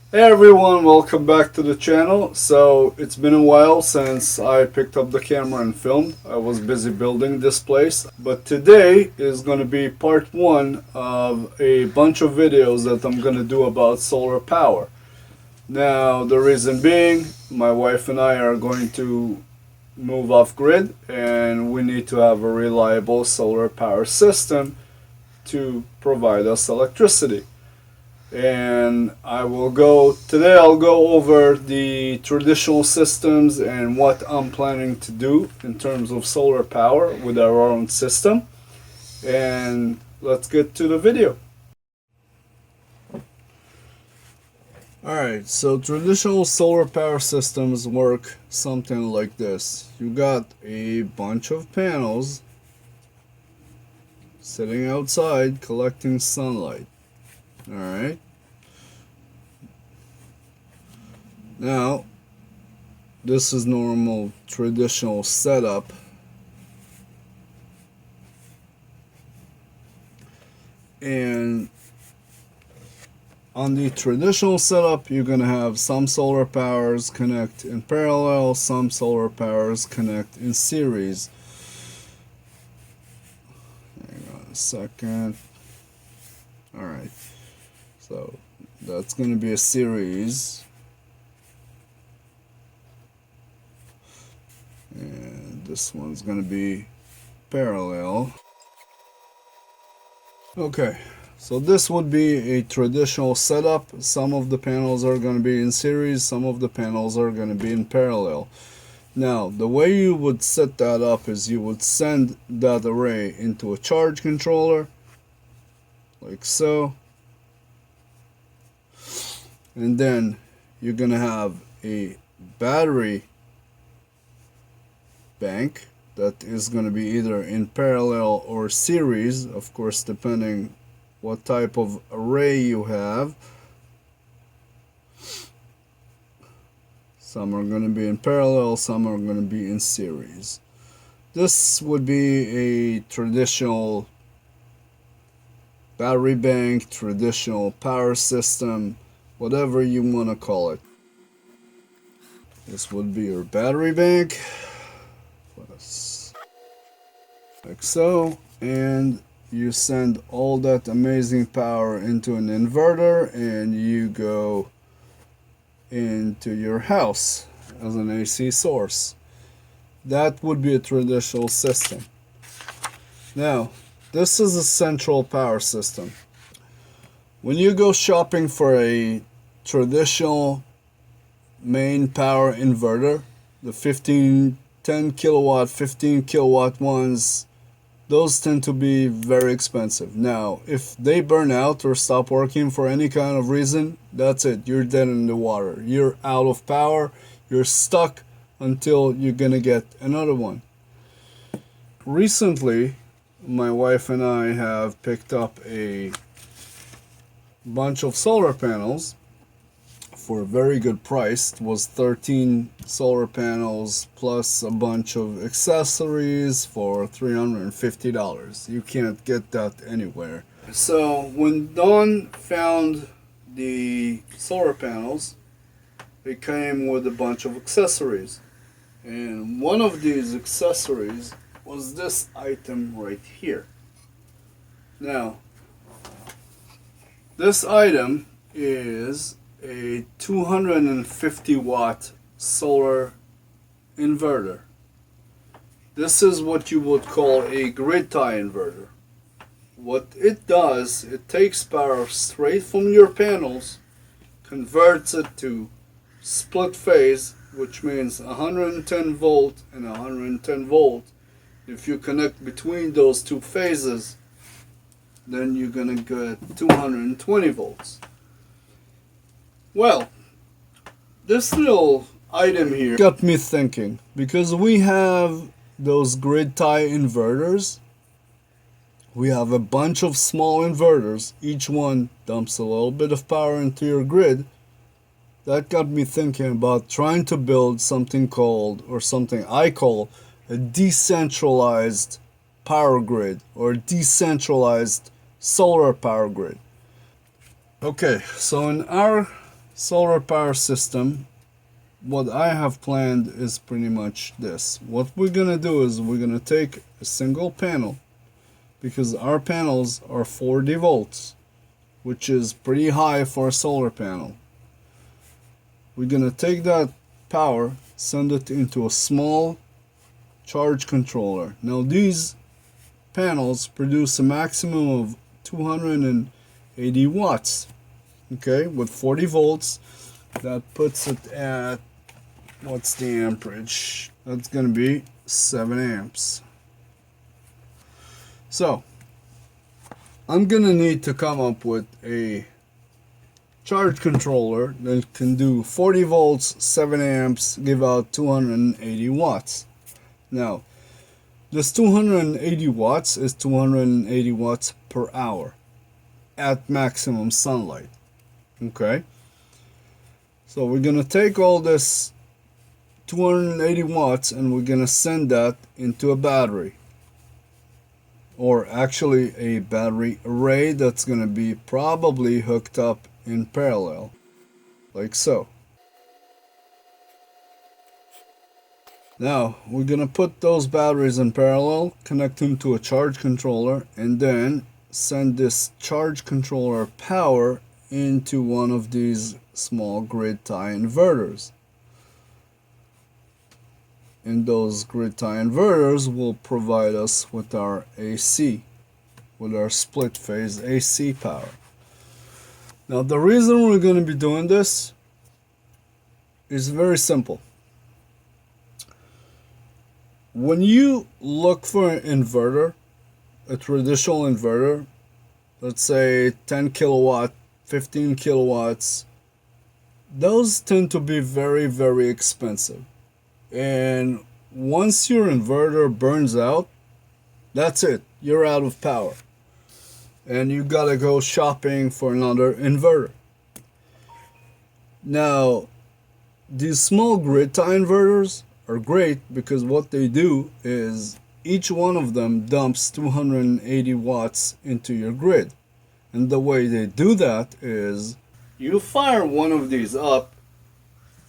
Hey everyone, welcome back to the channel. So it's been a while since I picked up the camera and filmed. I was busy building this place, but today is going to be part one of a bunch of videos that I'm going to do about solar power. Now the reason being, my wife and I are going to move off grid and we need to have a reliable solar power system to provide us electricity. And I'll go over the traditional systems and what I'm planning to do in terms of solar power with our own system. And let's get to the video. Alright, so traditional solar power systems work something like this. You got a bunch of panels sitting outside collecting sunlight. Alright. Now, this is normal traditional setup. And on the traditional setup, you're going to have some solar powers connect in parallel, some solar powers connect in series. Hang on a second. Alright, so that's going to be a series. And this one's going to be parallel. Okay, so this would be a traditional setup. Some of the panels are going to be in series, some of the panels are going to be in parallel. Now, the way you would set that up is you would send that array into a charge controller, like so. And then you're going to have a battery bank that is going to be either in parallel or series, of course depending what type of array you have. Some are going to be in parallel, some are going to be in series. This would be a traditional battery bank, traditional power system, whatever you want to call it. This would be your battery bank, like so, and you send all that amazing power into an inverter and you go into your house as an AC source. That would be a traditional system. Now, this is a central power system. When you go shopping for a traditional main power inverter, the 10 kilowatt, 15 kilowatt ones, those tend to be very expensive. Now, if they burn out or stop working for any kind of reason, that's it. You're dead in the water. You're out of power. You're stuck until you're gonna get another one. Recently, my wife and I have picked up a bunch of solar panels for a very good price. It was 13 solar panels plus a bunch of accessories for $350. You can't get that anywhere. So when Dawn found the solar panels, it came with a bunch of accessories. And one of these accessories was this item right here. Now, this item is a 250 watt solar inverter. This is what you would call a grid tie inverter. What it does, it takes power straight from your panels, converts it to split phase, which means 110 volt and 110 volt. If you connect between those two phases, then you're gonna get 220 volts. Well, this little item here got me thinking, because we have those grid tie inverters. We have a bunch of small inverters. Each one dumps a little bit of power into your grid. That got me thinking about trying to build something called, or something I call, a decentralized power grid, or decentralized solar power grid. Okay, so in our solar power system, what I have planned is pretty much this. What we're gonna do is we're gonna take a single panel, because our panels are 40 volts, which is pretty high for a solar panel. We're gonna take that power, send it into a small charge controller. Now these panels produce a maximum of 280 watts. Okay, with 40 volts, that puts it at, what's the amperage? That's gonna be 7 amps. So I'm gonna need to come up with a charge controller that can do 40 volts, 7 amps, give out 280 watts. Now, this 280 watts is 280 watts per hour at maximum sunlight. Okay? So we're gonna take all this 280 watts and we're gonna send that into a battery. Or actually a battery array that's gonna be probably hooked up in parallel, like so. Now we're gonna put those batteries in parallel, connect them to a charge controller, and then send this charge controller power into one of these small grid tie inverters. And those grid tie inverters will provide us with our AC, with our split phase AC power. Now the reason we're going to be doing this is very simple. When you look for an inverter, a traditional inverter, let's say 10 kilowatt, 15 kilowatts, those tend to be very, very expensive. And once your inverter burns out, that's it. You're out of power. And you gotta go shopping for another inverter. Now, these small grid tie inverters are great because what they do is each one of them dumps 280 watts into your grid. And the way they do that is you fire one of these up,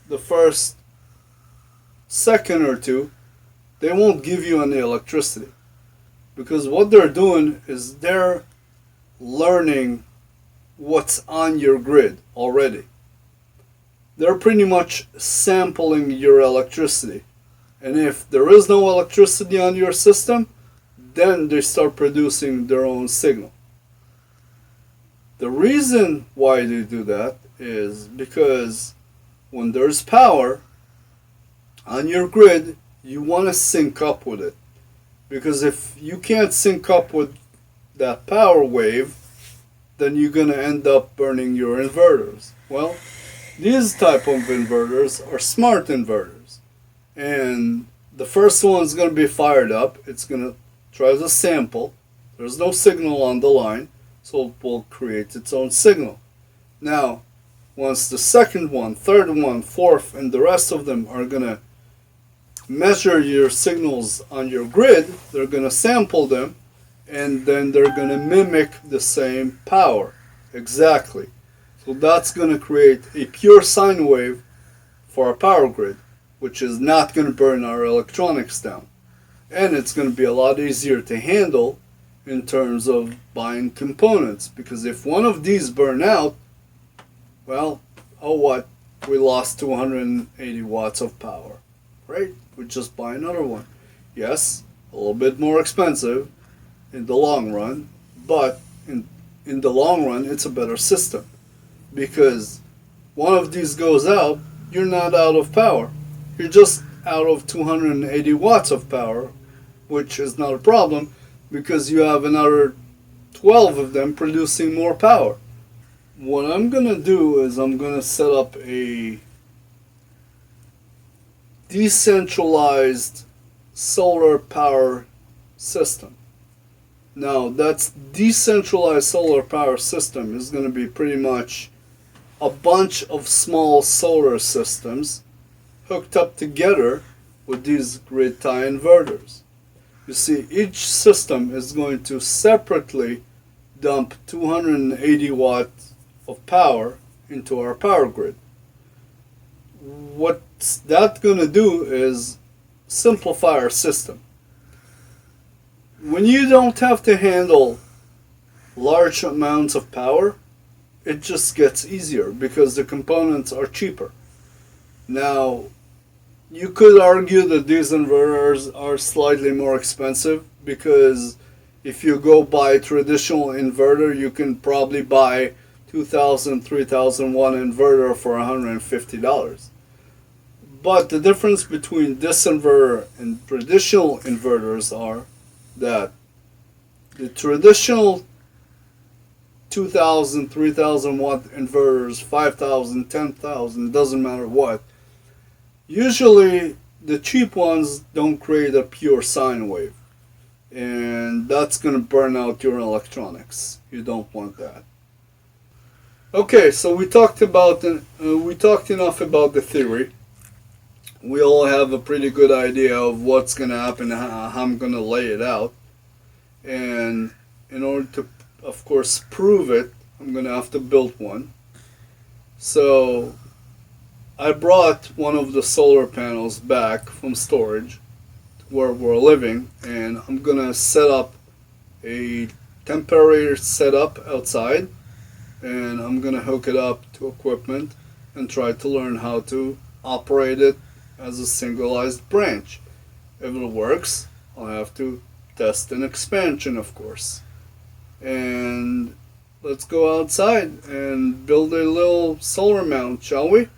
the first second or two, they won't give you any electricity. Because what they're doing is they're learning what's on your grid already. They're pretty much sampling your electricity. And if there is no electricity on your system, then they start producing their own signal. The reason why they do that is because when there's power on your grid, you want to sync up with it. Because if you can't sync up with that power wave, then you're going to end up burning your inverters. Well, these type of inverters are smart inverters. And the first one's going to be fired up. It's going to try to sample. There's no signal on the line, so it will create its own signal. Now, once the second one, third one, fourth, and the rest of them are going to measure your signals on your grid, they're going to sample them, and then they're going to mimic the same power exactly. So that's going to create a pure sine wave for our power grid, which is not going to burn our electronics down. And it's going to be a lot easier to handle in terms of buying components, because if one of these burn out, well, oh what, we lost 280 watts of power. Right? We just buy another one. Yes, a little bit more expensive in the long run, but in the long run, it's a better system. Because one of these goes out, you're not out of power. You're just out of 280 watts of power, which is not a problem because you have another 12 of them producing more power. What I'm going to do is I'm going to set up a decentralized solar power system. Now, that's decentralized solar power system is going to be pretty much a bunch of small solar systems hooked up together with these grid tie inverters. You see, each system is going to separately dump 280 watts of power into our power grid. What's that going to do is simplify our system. When you don't have to handle large amounts of power, it just gets easier because the components are cheaper. Now, you could argue that these inverters are slightly more expensive because if you go buy a traditional inverter, you can probably buy 2000, 3000 watt inverter for $150. But the difference between this inverter and traditional inverters are that the traditional 2000, 3000 watt inverters, 5000, 10,000, doesn't matter what, usually the cheap ones don't create a pure sine wave. And that's going to burn out your electronics. You don't want that. Okay, so we talked enough about the theory. We all have a pretty good idea of what's going to happen, how I'm going to lay it out. And in order to, of course, prove it, I'm going to have to build one. So I brought one of the solar panels back from storage where we're living, and I'm going to set up a temporary setup outside, and I'm going to hook it up to equipment and try to learn how to operate it as a singleized branch. If it works, I'll have to test an expansion, of course. And let's go outside and build a little solar mount, shall we?